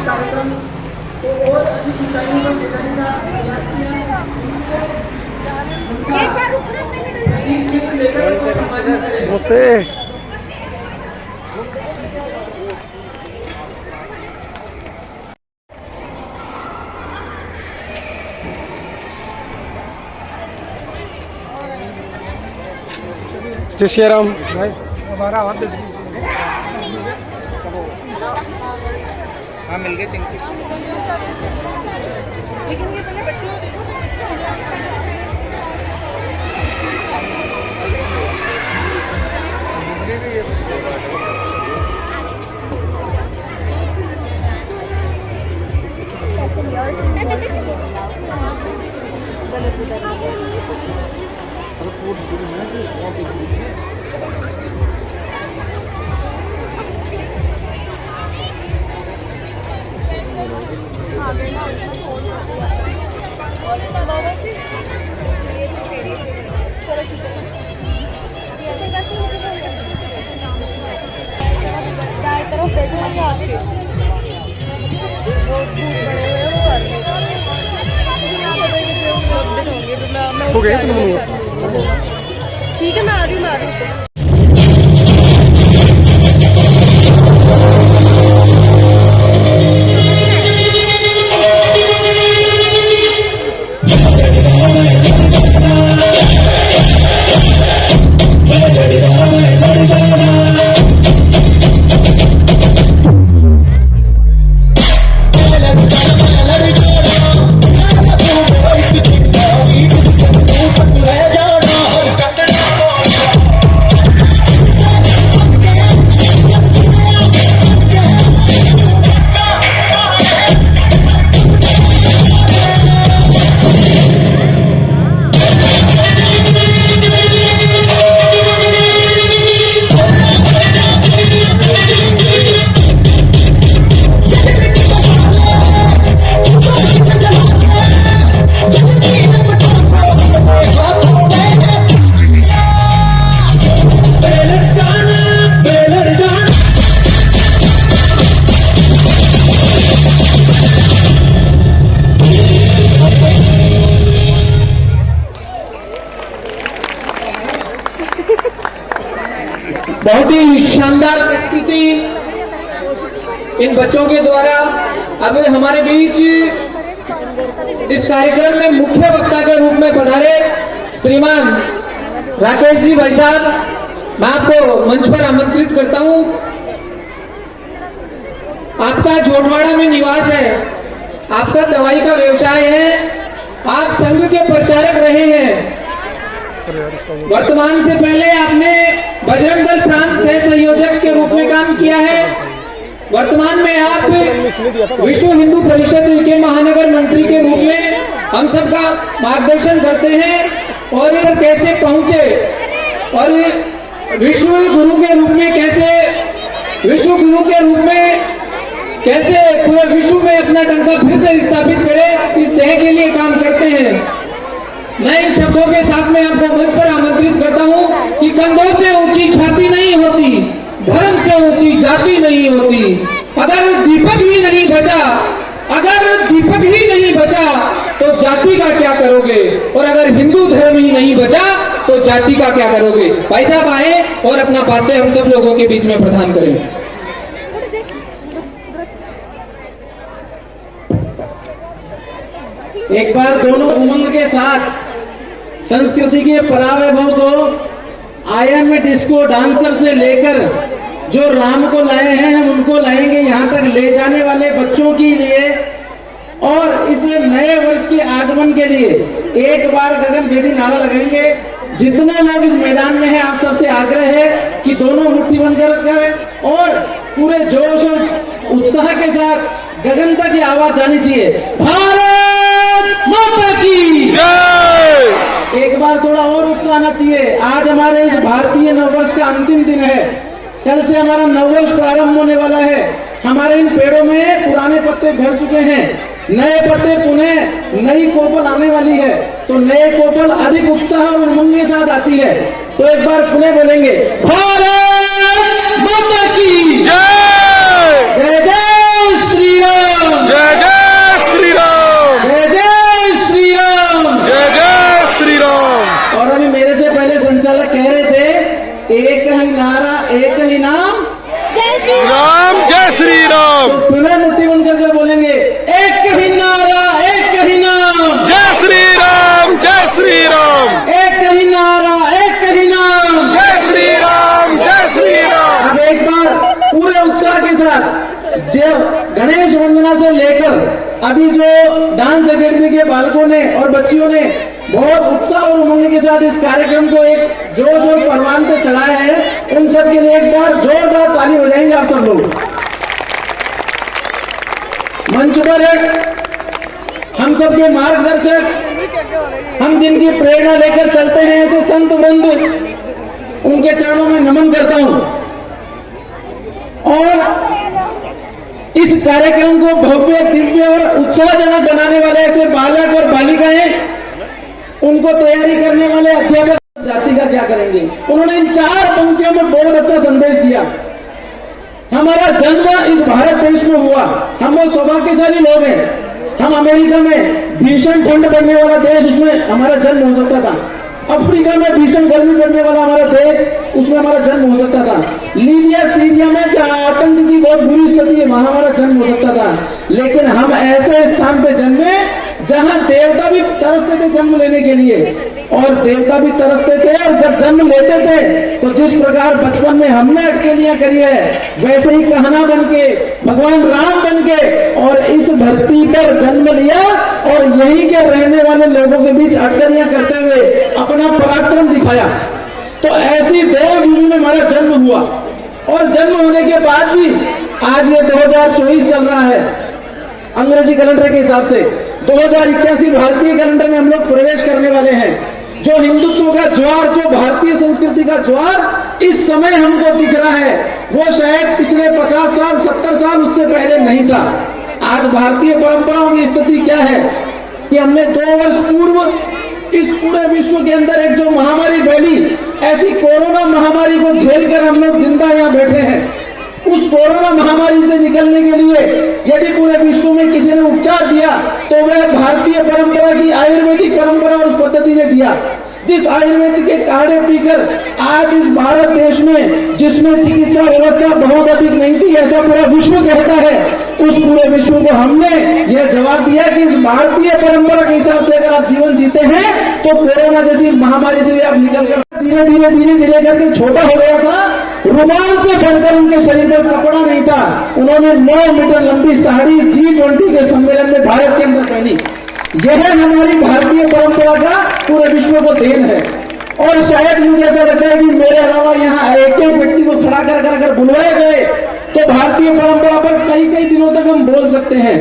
कार्यक्रम को और अधिक ऊंचाइयों पर ले जाने का प्रयास किया। नमस्ते। जय श्री राम। हाँ मिल गए चिंकी। लेकिन ये पहले बच्चों हो गए तुम लोग? ठीक है, मैं आ रही हूँ। बहुत ही शानदार प्रस्तुति इन बच्चों के द्वारा। अब हमारे बीच इस कार्यक्रम में मुख्य वक्ता के रूप में पधारे श्रीमान राकेश जी भाई साहब, मैं आपको मंच पर आमंत्रित करता हूं। आपका जोटवाड़ा में निवास है, आपका दवाई का व्यवसाय है, आप संघ के प्रचारक रहे हैं। वर्तमान से पहले आपने बजरंग दल प्रांत सह संयोजक के रूप में काम किया है। वर्तमान में आप विश्व हिंदू परिषद के महानगर मंत्री के रूप में हम सबका मार्गदर्शन करते हैं और ये कैसे पहुंचे और विश्व गुरु के रूप में कैसे पूरे विश्व में अपना डंका फिर से स्थापित करे, इस ध्येय के लिए काम करते हैं। मैं इन शब्दों के साथ में आपको मंच पर आमंत्रित करता हूं कि कंधों से ऊंची छाती नहीं होती, धर्म से ऊंची जाति नहीं होती। अगर दीपक ही नहीं बचा तो जाति का क्या करोगे, और अगर हिंदू धर्म ही नहीं बचा तो जाति का क्या करोगे। भाई साहब आए और अपना बातें हम सब लोगों के बीच में प्रदान करें। एक बार दोनों उमंग के साथ संस्कृति के परावैभव को आयाम में डिस्को डांसर से लेकर जो राम को लाए हैं हम उनको लाएंगे यहाँ तक ले जाने वाले बच्चों के लिए, और इस नए वर्ष के आगमन के लिए एक बार गगन भेदी नारा लगाएंगे। जितने लोग इस मैदान में हैं आप सबसे आग्रह है कि दोनों मुट्ठी बंद कर और पूरे जोश और उत्साह के साथ गगन तक की आवाज जानी चाहिए। भारत माता की जय। एक बार थोड़ा और उत्साह आना चाहिए। आज हमारे इस भारतीय नववर्ष का अंतिम दिन है, कल से हमारा नववर्ष प्रारंभ होने वाला है। हमारे इन पेड़ों में पुराने पत्ते झड़ चुके हैं, नए पत्ते पुनः नई कोपल आने वाली है, तो नए कोपल अधिक उत्साह और उमंग के साथ आती है। तो एक बार पुनः बोलेंगे भारत माता की जय, जय जय श्री राम। ये गणेश वंदना से लेकर अभी जो डांस एकेडमी के बालकों ने और बच्चियों ने बहुत उत्साह और उमंग के साथ इस कार्यक्रम को एक जोश और परवान पे चढ़ाया है, उन सब के लिए एक बार जोरदार ताली बजाएंगे आप सब लोग। मंच पर हम सबके मार्गदर्शक, हम जिनकी प्रेरणा लेकर चलते हैं, ऐसे संत वृंद, उनके चरणों में नमन करता हूं। और इस कार्यक्रम को भव्य, दिव्य और उत्साहजनक बनाने वाले ऐसे बालक और बालिकाएं, उनको तैयारी करने वाले अध्यापक जाति का क्या करेंगे। उन्होंने इन 4 पंक्तियों में बहुत अच्छा संदेश दिया। हमारा जन्म इस भारत देश में हुआ, हम वो सौभाग्यशाली लोग हैं। हम अमेरिका में भीषण ठंड पड़ने वाला देश, उसमें हमारा जन्म हो सकता था। अफ्रीका में भीषण गर्मी पड़ने वाला हमारा देश, उसमें हमारा जन्म हो सकता था। लीबिया, सीरिया में जहां आतंक की बहुत बुरी स्थिति है, वहां हमारा जन्म हो सकता था। लेकिन हम ऐसे स्थान पे जन्मे जहां देवता भी तरसते थे जन्म लेने के लिए, और देवता भी तरसते थे। और जब जन्म लेते थे तो जिस प्रकार बचपन में हमने अटकलियां करी है, वैसे ही कहना बन के, भगवान राम बन के और इस धरती पर जन्म लिया, और यहीं के रहने वाले लोगों के बीच अटकलियां करते हुए अपना पराक्रम दिखाया। तो ऐसी देवभूमि में हमारा जन्म हुआ। और जन्म होने के बाद भी आज ये 2024 चल रहा है अंग्रेजी कैलेंडर के हिसाब से। 2081 भारतीय कैलेंडर में हम लोग प्रवेश करने वाले हैं। जो हिंदुत्व का ज्वार, जो भारतीय संस्कृति का ज्वार इस समय हमको दिख रहा है, वो शायद पिछले 50 साल 70 साल उससे पहले नहीं था। आज भारतीय परंपराओं की स्थिति क्या है कि हमने 2 वर्ष पूर्व इस पूरे विश्व के अंदर एक जो महामारी फैली, ऐसी कोरोना महामारी को झेलकर हम लोग जिंदा यहाँ बैठे हैं। उस कोरोना महामारी से निकलने के लिए यदि पूरे विश्व में किसी ने उपचार दिया तो वह भारतीय परंपरा की आयुर्वेदिक परंपरा और उस पद्धति ने दिया। जिस आयुर्वेदिक के काढ़े पीकर आज इस भारत देश में, जिसमें चिकित्सा व्यवस्था बहुत अधिक नहीं थी, ऐसा पूरा विश्व कहता है, उस पूरे विश्व को हमने यह जवाब दिया कि इस भारतीय परंपरा के हिसाब से अगर आप जीवन जीते हैं तो कोरोना जैसी महामारी से भी आप निकल कर धीरे धीरे करके छोटा हो गया था। रुमाल से बढ़कर उनके शरीर पर कपड़ा नहीं था। उन्होंने 9 मीटर लंबी साड़ी G20 के सम्मेलन में भारत के अंदर पहनी। यह हमारी भारतीय परंपरा का पूरे विश्व को देन है। और शायद मुझे ऐसा लगता है कि मेरे अलावा यहाँ एक व्यक्ति को खड़ा कर अगर बुलवाया जाए तो भारतीय परंपरा पर कई दिनों तक हम बोल सकते हैं।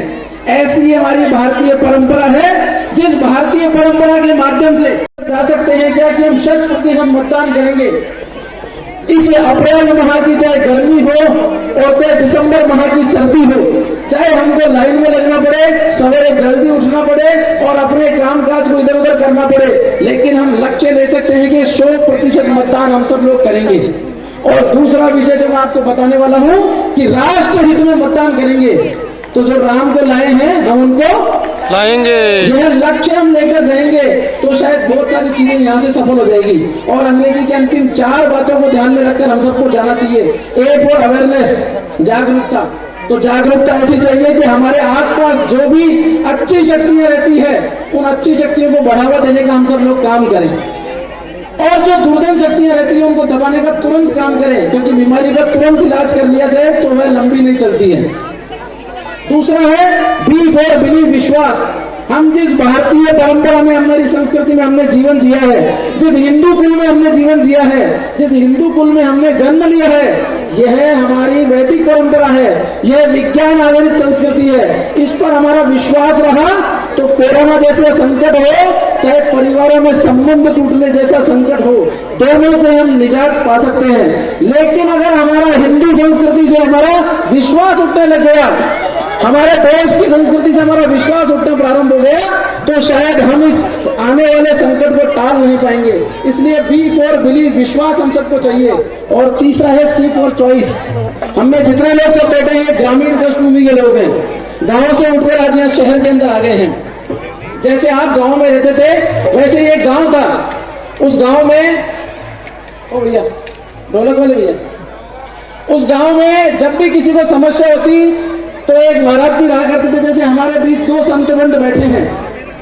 ऐसी हमारी भारतीय परंपरा है, जिस भारतीय परंपरा के माध्यम से जा सकते हैं क्या कि हम 100% मतदान करेंगे। इस अप्रैल माह की चाहे गर्मी हो और चाहे दिसंबर माह की सर्दी हो, चाहे हमको लाइन में लगना पड़े, सवेरे जल्दी उठना पड़े और अपने कामकाज को इधर उधर करना पड़े, लेकिन हम लक्ष्य ले सकते हैं कि 100% मतदान हम सब लोग करेंगे। और दूसरा विषय जो मैं आपको बताने वाला हूं कि राष्ट्र हित में मतदान करेंगे। तो जो राम को लाए हैं हम उनको लाएंगे। यह लक्ष्य हम लेकर जाएंगे तो शायद बहुत सारी चीजें यहाँ से सफल हो जाएगी। और अंग्रेजी की अंतिम 4 बातों को ध्यान में रखकर हम सबको जाना चाहिए। A फॉर अवेयरनेस, जागरूकता। तो जागरूकता ऐसी चाहिए कि हमारे आसपास जो भी अच्छी शक्तियां रहती है, उन अच्छी शक्तियों को बढ़ावा देने का हम सब लोग काम करें। और जो दुर्जन शक्तियां रहती है उनको दबाने का तुरंत काम करें, क्योंकि बीमारी का तुरंत इलाज कर लिया जाए तो वह लंबी नहीं चलती है। दूसरा है बी फॉर बिलीव, विश्वास। हम जिस भारतीय परंपरा में, हमारी संस्कृति में हमने जीवन जिया है, जिस हिंदू कुल में हमने जीवन जिया है, जिस हिंदू कुल में हमने जन्म लिया है, यह हमारी वैदिक परंपरा है, यह विज्ञान आधारित संस्कृति है। इस पर हमारा विश्वास रहा तो कोरोना जैसे संकट हो, चाहे परिवारों में संबंध टूटने जैसा संकट हो, दोनों से हम निजात पा सकते हैं। लेकिन अगर हमारा हिंदू संस्कृति से हमारा विश्वास उठने लग गया, हमारे देश की संस्कृति से हमारा विश्वास उठना प्रारंभ हो गया, तो शायद हम इस आने वाले संकट को टाल नहीं पाएंगे। इसलिए बी फॉर बिलीव, विश्वास हम सबको चाहिए। और तीसरा है सी फॉर चॉइस। हमें जितने लोग सब बैठे हैं ग्रामीण पृष्ठभूमि के लोग हैं, गांव से उठकर आज यहाँ शहर के अंदर आ गए हैं। जैसे आप गांव में रहते थे वैसे ही एक गांव था। उस गांव में, ओ भैया ढोलक वाले भैया, उस गांव में जब भी किसी को समस्या होती तो एक महाराज जी रहा करते थे। जैसे हमारे बीच 2 संत वृंद बैठे हैं,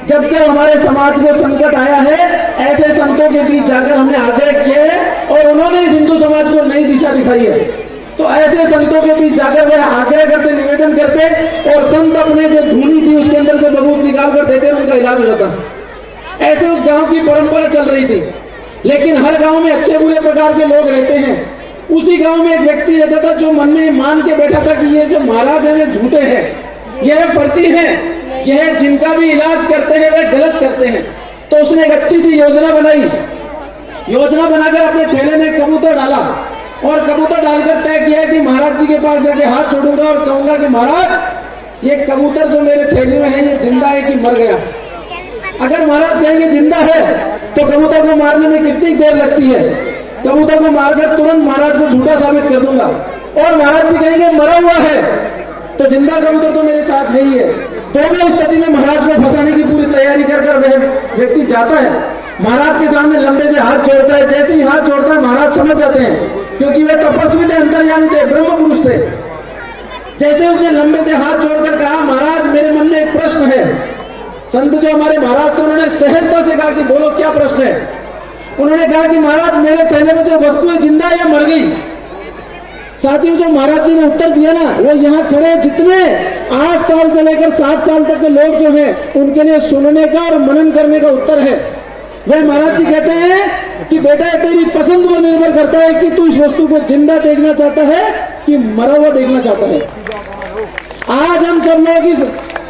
जब जब हमारे समाज को संकट आया है, ऐसे संतों के बीच जाकर हमने आग्रह किया है और उन्होंने इस हिंदू समाज को नई दिशा दिखाई है। तो ऐसे संतों के बीच जाकर वह आग्रह करते, निवेदन करते और संत अपने जो धूनी थी उसके अंदर से बबूत निकाल कर देते, उनका इलाज हो जाता। ऐसे उस गांव की परंपरा चल रही थी। लेकिन हर गांव में अच्छे बुरे प्रकार के लोग रहते हैं। उसी गांव में एक व्यक्ति रहता था जो मन में मान के बैठा था कि ये जो महाराज है वे झूठे हैं, यह फर्जी है, यह जिनका भी इलाज करते हैं वे गलत करते हैं। तो उसने एक अच्छी सी योजना बनाई। योजना बनाकर अपने थैले में कबूतर डाला और कबूतर डालकर तय किया कि महाराज जी के पास जाके हाथ जोड़ूंगा और कहूंगा कि महाराज ये कबूतर जो मेरे थैले में है ये जिंदा है कि मर गया। अगर महाराज कहेंगे जिंदा है तो कबूतर को मारने में कितनी देर लगती है, कबूतर को मारकर तुरंत महाराज को झूठा साबित कर दूंगा। और महाराज जी कहेंगे मरा हुआ है तो जिंदा कबूतर तो मेरे साथ नहीं है। दोनों स्थिति में महाराज को फंसाने की पूरी तैयारी कर वह व्यक्ति जाता है, महाराज के सामने लंबे से हाथ जोड़ता है। जैसे ही हाथ जोड़ता है महाराज समझ जाते हैं, क्योंकि वे तपस्वी थे, अंतर्यामी थे, ब्रह्म पुरुष थे। जैसे उसने लंबे से हाथ जोड़कर कहा महाराज मेरे मन में एक प्रश्न है। संत जो हमारे महाराज थे उन्होंने सहजता से कहा कि बोलो क्या प्रश्न है। उन्होंने कहा कि महाराज मेरे थैले में जो वस्तु है जिंदा या मर गई। साथियों जो महाराज जी ने उत्तर दिया ना, वो यहाँ खड़े जितने 8 साल से लेकर 60 साल तक के लोग जो हैं उनके लिए सुनने का और मनन करने का उत्तर है। वह महाराज जी कहते हैं कि बेटा तेरी पसंद पर निर्भर करता है कि तू इस वस्तु को जिंदा देखना चाहता है कि मरा हुआ देखना चाहता है। आज हम सब लोग इस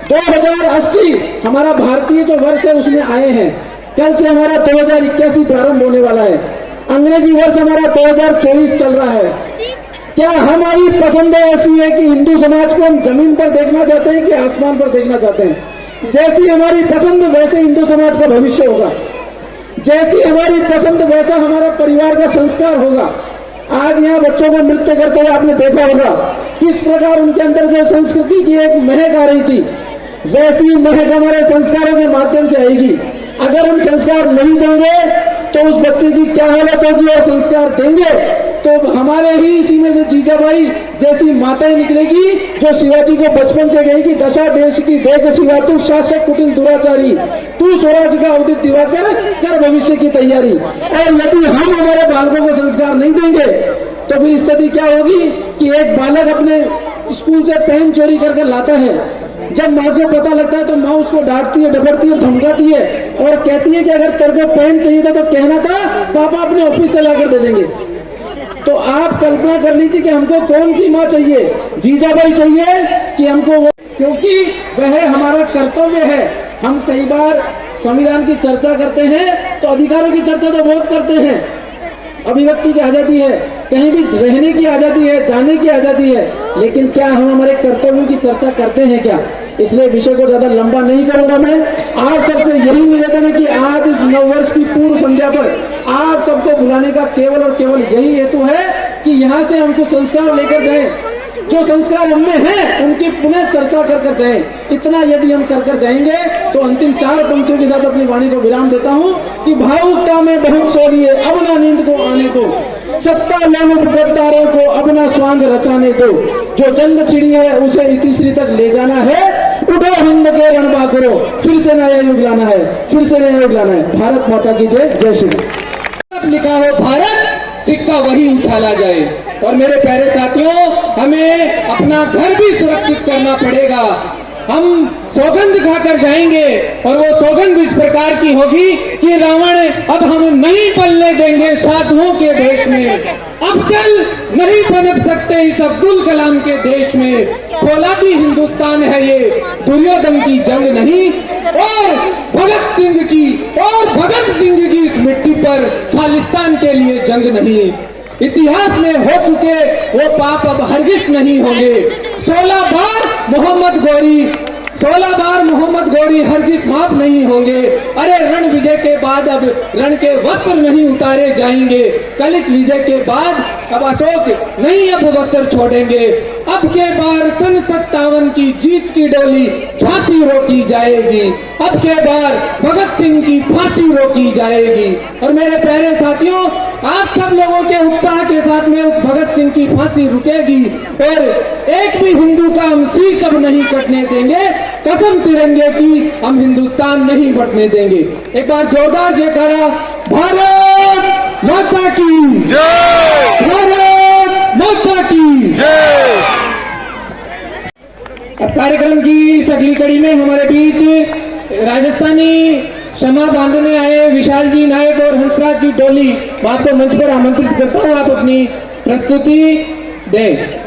2080 हमारा भारतीय जो वर्ष है उसमें आए हैं। कल से हमारा 2081 प्रारंभ होने वाला है। अंग्रेजी वर्ष हमारा 2024 चल रहा है। क्या हमारी पसंद ऐसी है कि हिंदू समाज को हम जमीन पर देखना चाहते हैं कि आसमान पर देखना चाहते हैं? जैसी हमारी पसंद वैसे हिंदू समाज का भविष्य होगा, जैसी हमारी पसंद वैसा हमारा परिवार का संस्कार होगा। आज यहाँ बच्चों को नृत्य करते हुए आपने देखा होगा किस प्रकार उनके अंदर से संस्कृति की एक महक आ रही थी, वैसी महक हमारे संस्कारों के माध्यम से आएगी। अगर हम संस्कार नहीं देंगे तो उस बच्चे की क्या हालत होगी, और संस्कार देंगे तो हमारे ही इसी में से जीजाबाई जैसी माताएं निकलेगी जो शिवाजी को बचपन से कही कि दशा देश की देख शिवा तू शासक कुटिल दुराचारी, तू स्वराज का उदित दिवाकर कर भविष्य की तैयारी। और यदि हम हमारे बालकों को संस्कार नहीं देंगे तो फिर स्थिति क्या होगी कि एक बालक अपने स्कूल से पेन चोरी करके लाता है। जब माँ को पता लगता है तो माँ उसको डांटती है, डपटती है, धमकाती है और कहती है कि अगर तेरे को पेन चाहिए था तो कहना था, पापा अपने ऑफिस से लाकर दे देंगे। तो आप कल्पना कर लीजिए कि हमको कौन सी माँ चाहिए, जीजाबाई चाहिए कि हमको वो, क्योंकि वह हमारा कर्तव्य है। हम कई बार संविधान की चर्चा करते हैं तो अधिकारों की चर्चा तो बहुत करते हैं, अभिव्यक्ति की आजादी है, कहीं भी रहने की आजादी है, जाने की आजादी है, लेकिन क्या हम हमारे कर्तव्यों की चर्चा करते हैं क्या? इसलिए विषय को ज्यादा लंबा नहीं करूंगा मैं। आप सबसे यही निवेदन है कि आज इस नववर्ष की पूर्व संध्या पर आप सबको बुलाने का केवल और केवल यही हेतु है कि यहाँ से हमको संस्कार लेकर जाएं, जो संस्कार हममें हैं उनकी पुनः चर्चा कर जाएं। इतना यदि हम कर जाएंगे तो अंतिम 4 पंक्तियों के साथ अपनी वाणी को विराम देता हूँ कि भावुकता में बहुत सो लिए अब ना नींद को आने दो, सत्ता लोग गद्दारों को अब ना स्वांग रचाने दो, जो जंग छिड़ी है उसे इतिश्री तक ले जाना है, उठो हिंद के रणबांकुरो फिर से नया युग लाना है, फिर से नया युग लाना है। भारत माता की जय, जय श्री राम। लिखा हो भारत, सिक्का वही उछाला जाए। और मेरे प्यारे साथियों, हमें अपना घर भी सुरक्षित करना पड़ेगा। हम सौगंध खाकर जाएंगे और वो सौगंध इस प्रकार की होगी कि रावण अब हम नहीं पलने देंगे साधुओं के देश में, अब चल नहीं पनप सकते इस अब्दुल कलाम के देश में। फौलादी हिंदुस्तान है ये, दुर्योधन की जंग नहीं, और भगत सिंह की इस मिट्टी पर खालिस्तान के लिए जंग नहीं। इतिहास में हो चुके वो पाप अब हरगिज नहीं होंगे। 16 बार मोहम्मद गौरी हरगिज माफ नहीं होंगे। अरे रण विजय के बाद अब रण के वस्त्र नहीं उतारे जाएंगे, कलिक विजय के बाद अब अशोक नहीं अब वस्त्र छोड़ेंगे। अब के बार सन 57 की जीत की डोली झांसी रोकी जाएगी, अब के बार भगत सिंह की फांसी रोकी जाएगी। और मेरे प्यारे साथियों, आप सब लोगों के उत्साह के साथ में उस भगत सिंह की फांसी रुकेगी और एक भी हिंदू का हम शीश अब नहीं कटने देंगे। कसम तिरंगे की हम हिंदुस्तान नहीं बटने देंगे। एक बार जोरदार जयकारा भारत माता की जय, भारत माता की। अब कार्यक्रम की इस अगली कड़ी में हमारे बीच राजस्थानी क्षमा बांधने आए विशाल जी नायक और हंसराज जी डोली, आपको मंच पर आमंत्रित करता हूं, आप अपनी प्रस्तुति दें।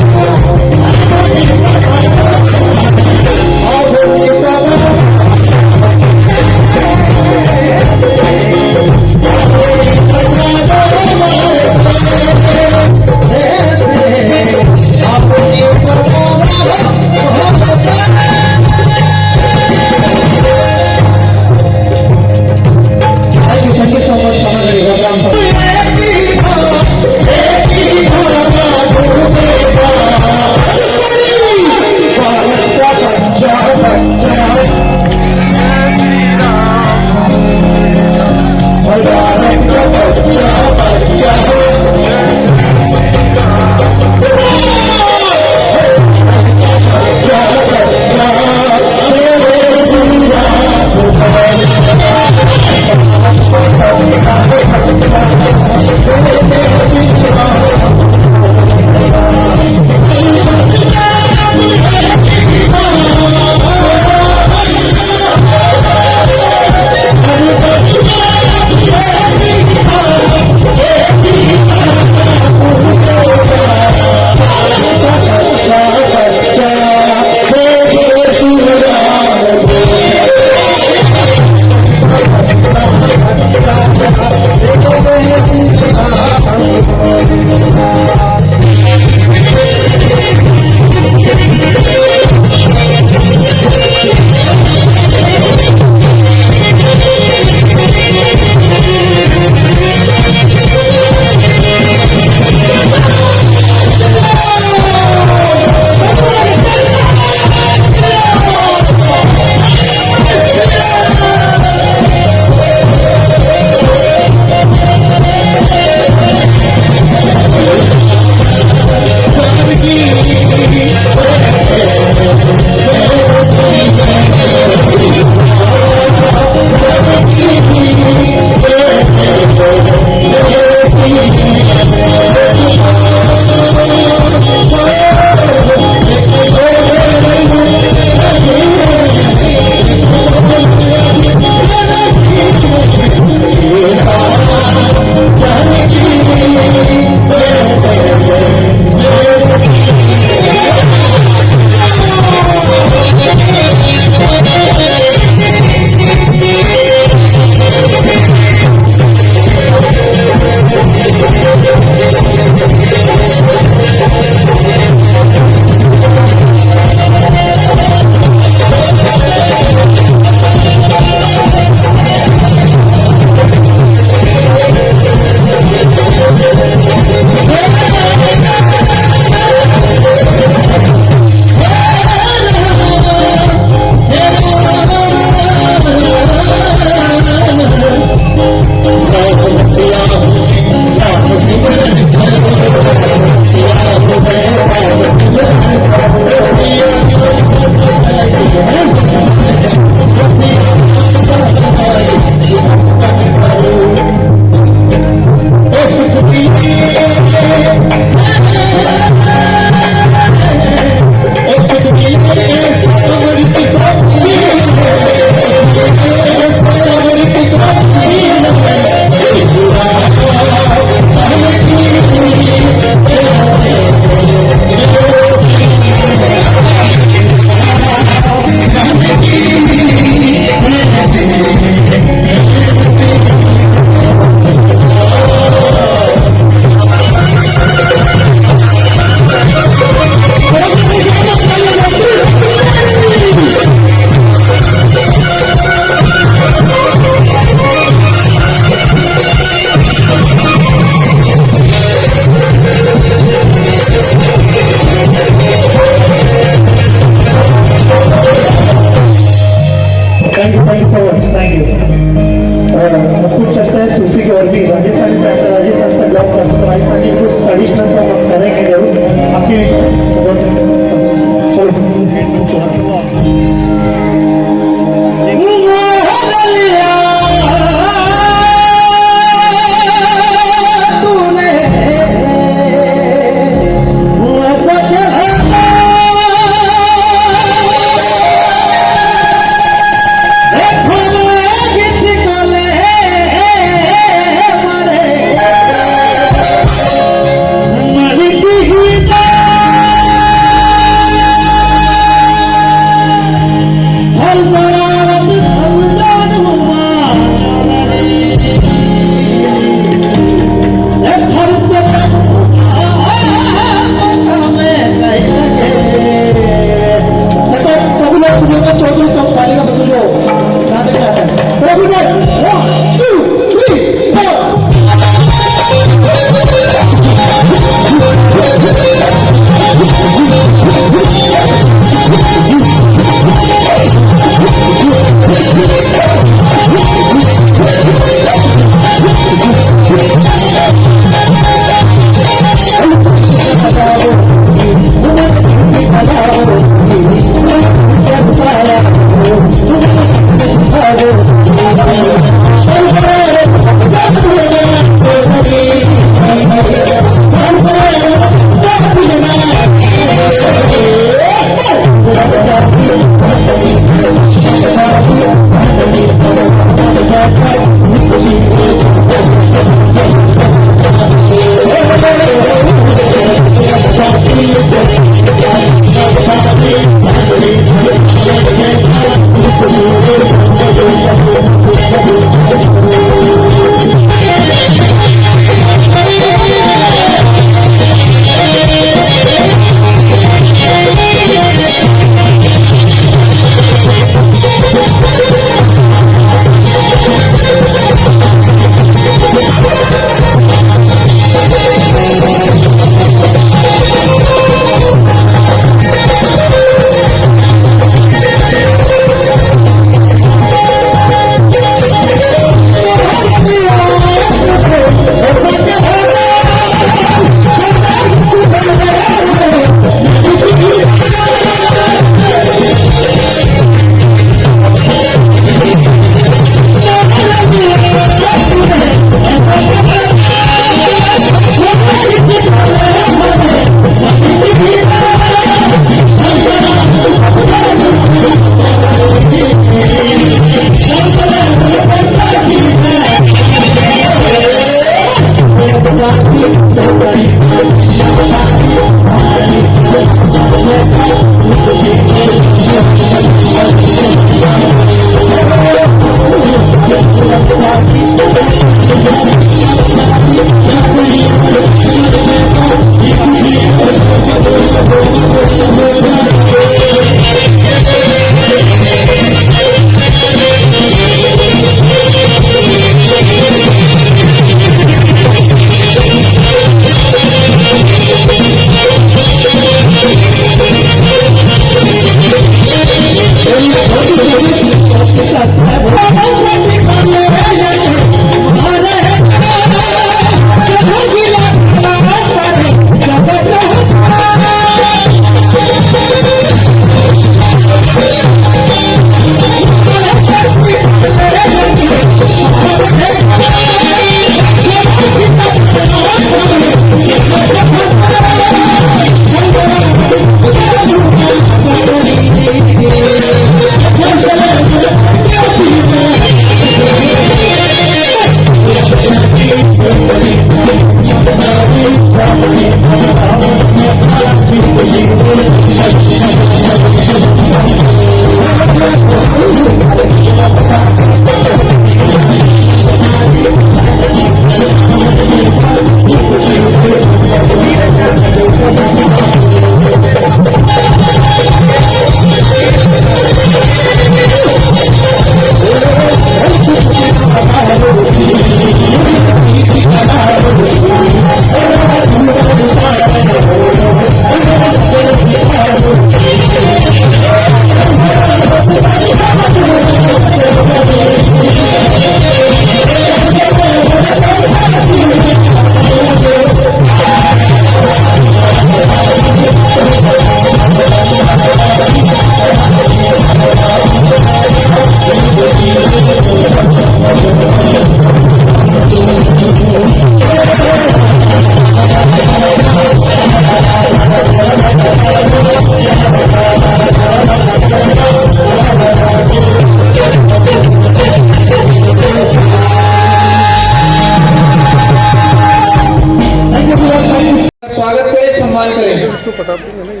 स्वागत करें, सम्मान करें। विष्णु प्रताप सिंह है ना ये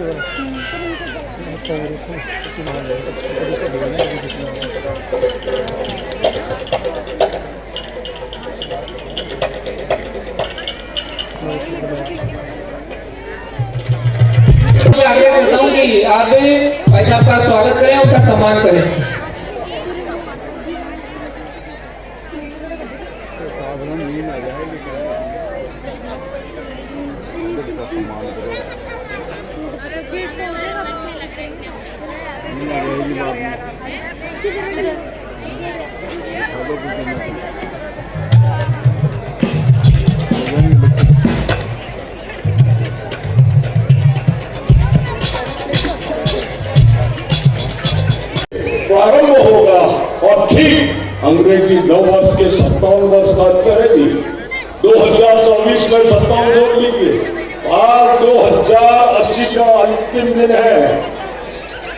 मैं आगे करता हूँ कि आप भी भाई साहब का स्वागत करें, उनका सम्मान करें। प्रारंभ होगा और ठीक अंग्रेजी नववर्ष के 57 वर्ष बाद करेगी। 2024 में 57 जोड़ लीजिए, आज 2080 का अंतिम दिन है।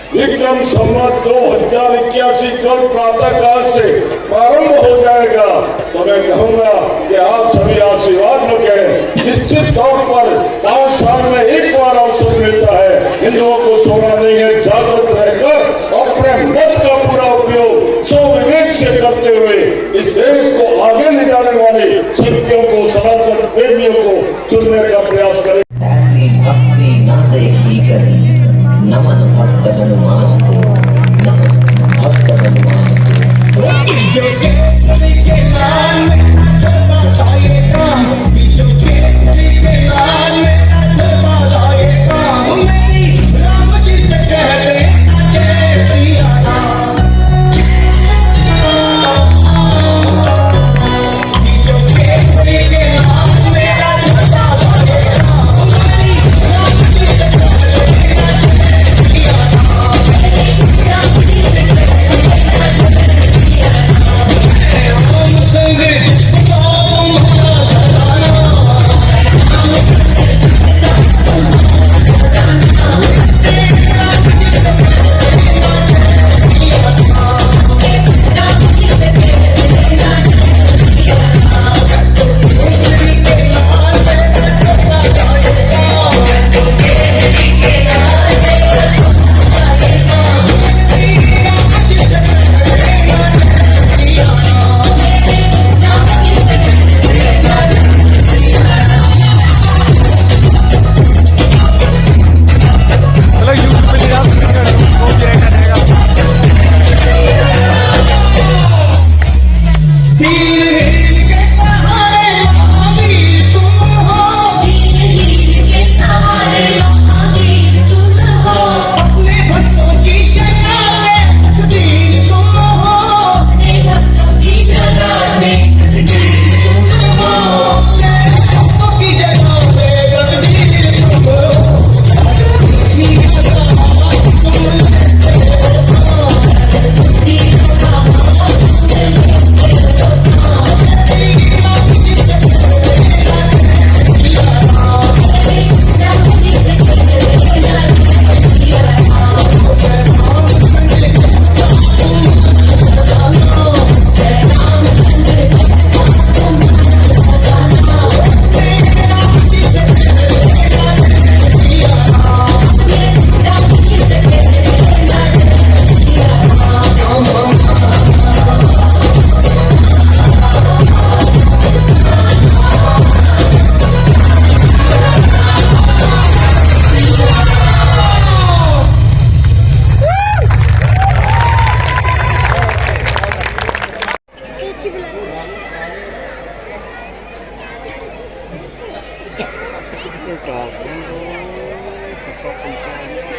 विक्रम संवत 2081 कल प्रातः काल से प्रारंभ हो जाएगा। तो मैं कहूंगा कि आप सभी आशीर्वाद रखें। निश्चित तौर पर 5 साल में एक बार अवसर मिलता है, हिंदुओं को सोना नहीं है। जागृत रहकर अपने मत का पूरा उपयोग स्वविवेक से करते हुए इस देश को आगे ले जाने वाले शक्तियों को, सनातन प्रेमियों को चुनने का प्रयास करें। ऐसी भक्ति न देखी कहीं, नमन भक्त हनुमान को, नमन भक्त हनुमान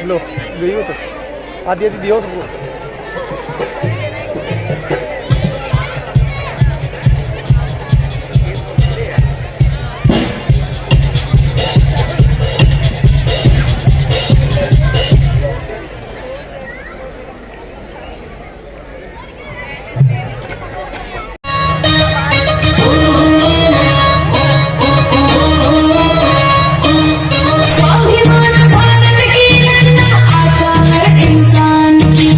लो गई हो तो आधी आधी दियो सबको स्वाभिमान भारत की लड़ना आशा है इंसान की।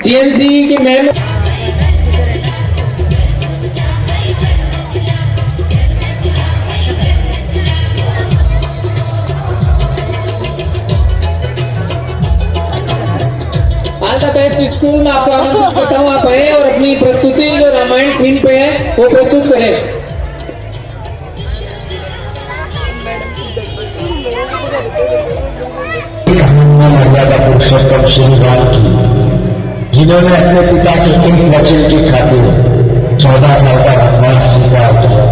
जीएनसी की ma'am all the best school में आपको आमंत्रित करता हूँ, आप आए और अपनी प्रस्तुति जो रामायण थीम पे है वो प्रस्तुत करें। मर्यादा पुरुषोत्तम श्री राम की, जिन्होंने अपने पिता के एक वचन की खातिर 14 साल का वनवास स्वीकार किया।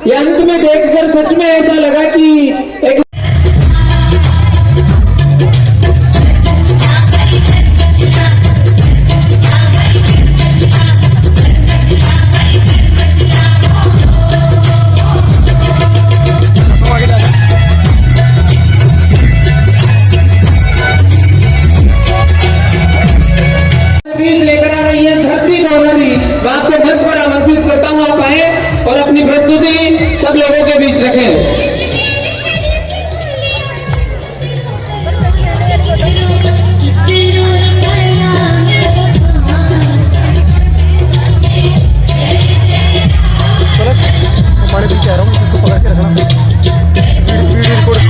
ये अंत में देखकर सच में ऐसा लगा कि एक सब लोगों के बीच रखें। पानी भी कह रहा हूँ, इसको पकड़ के रखना। वीडियो रिकॉर्ड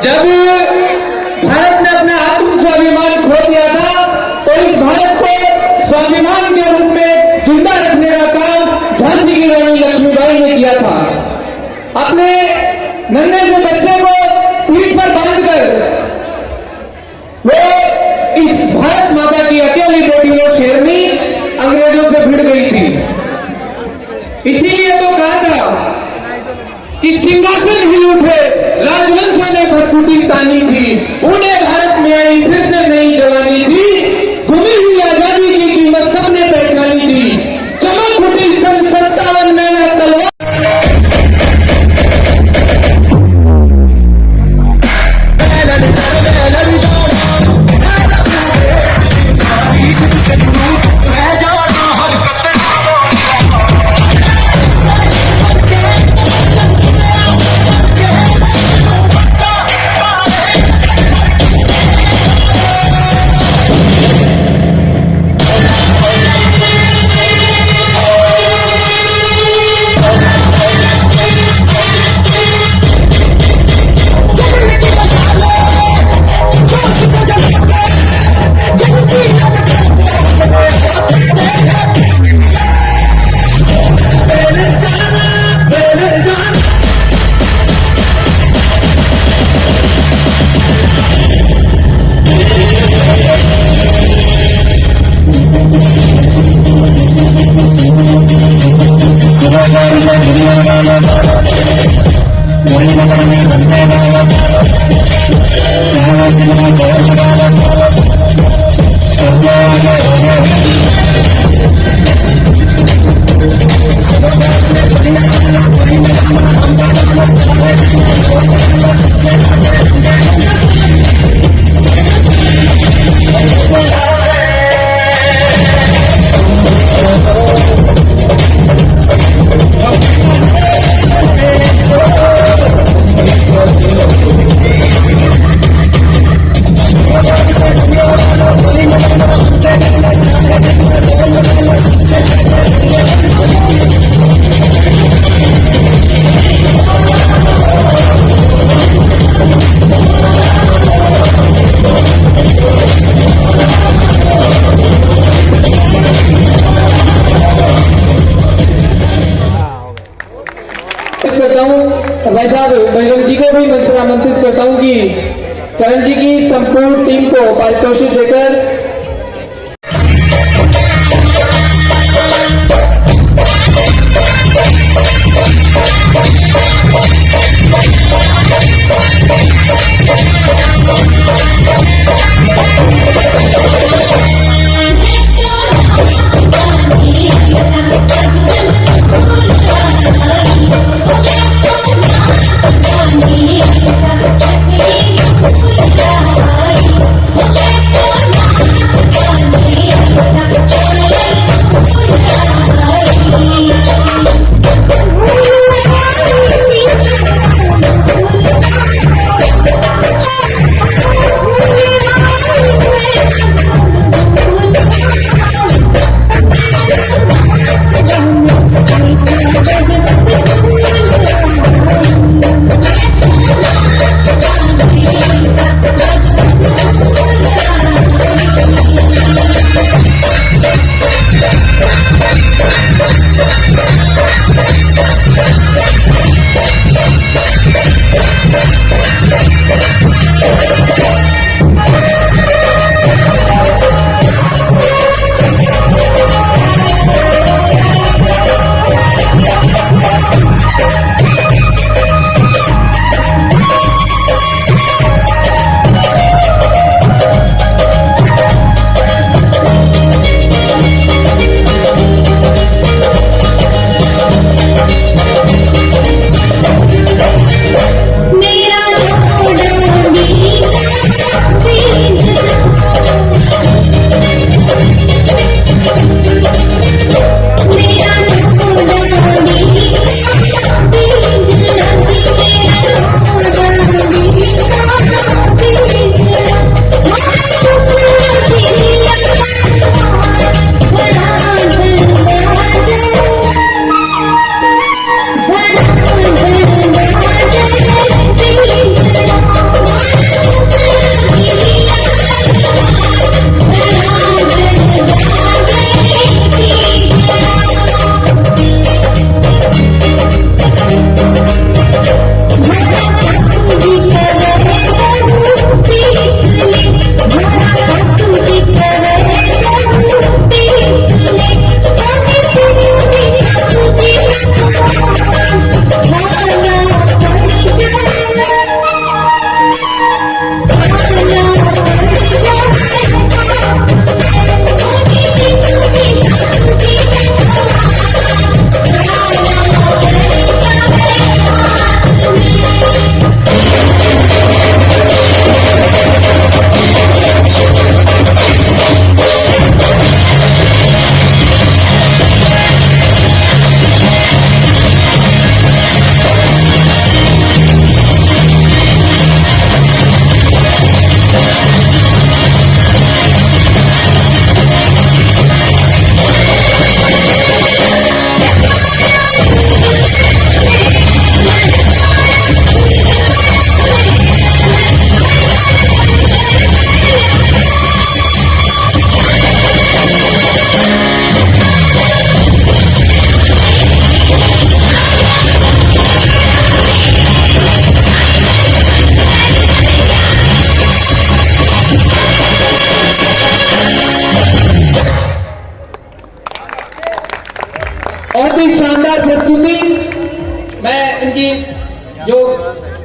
जब भारत ने अपना आत्म स्वाभिमान खो दिया था तो इस भारत को स्वाभिमान के रूप में जिंदा रखने का काम झांसी की रानी लक्ष्मीबाई ने किया था। अपने नन्हे से बच्चे को पीठ पर बांधकर वो इस भारत माता की अकेली बेटी वो शेरनी अंग्रेजों से भिड़ गई थी। इसीलिए तो कहा था कि सिंहासन हिल उठे, राजवंशों ने भरकुटी तानी थी, उन्हें भारत में आई फिर से नई जवानी थी, गुमी हुई आजादी की कीमत सबने पहचानी थी। चमक उठी सन 57 में वह तलवार भाई साहब बजरंग जी को भी मंत्र आमंत्रित करता हूं कि करण जी की संपूर्ण टीम को पारितोषिक देकर Thank you.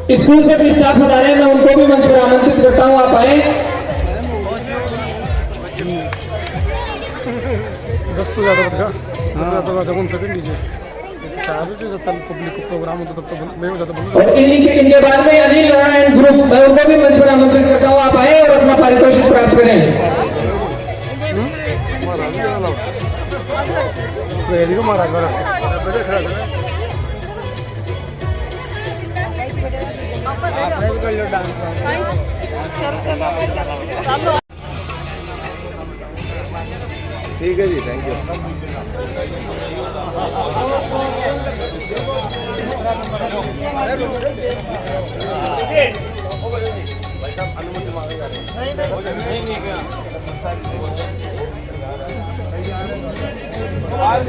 स्कूल से भी स्टाफ पधारे हैं, मैं उनको भी मंच पर आमंत्रित करता हूँ, आप आए। 10 से ज़्यादा बदगा ज़्यादा जब सेकंड डीजे चालू जो जब पब्लिक प्रोग्राम होता तब तो मैं हो जाता बंद और इनके बाद में अनिल राणा एंड ग्रुप, मैं उनको भी मंच पर आमंत्रित करता हूँ, आप आए और अपना पारितोषिक प्राप्त करें। वेरी को महाराज ठीक है जी, थैंक यू। आज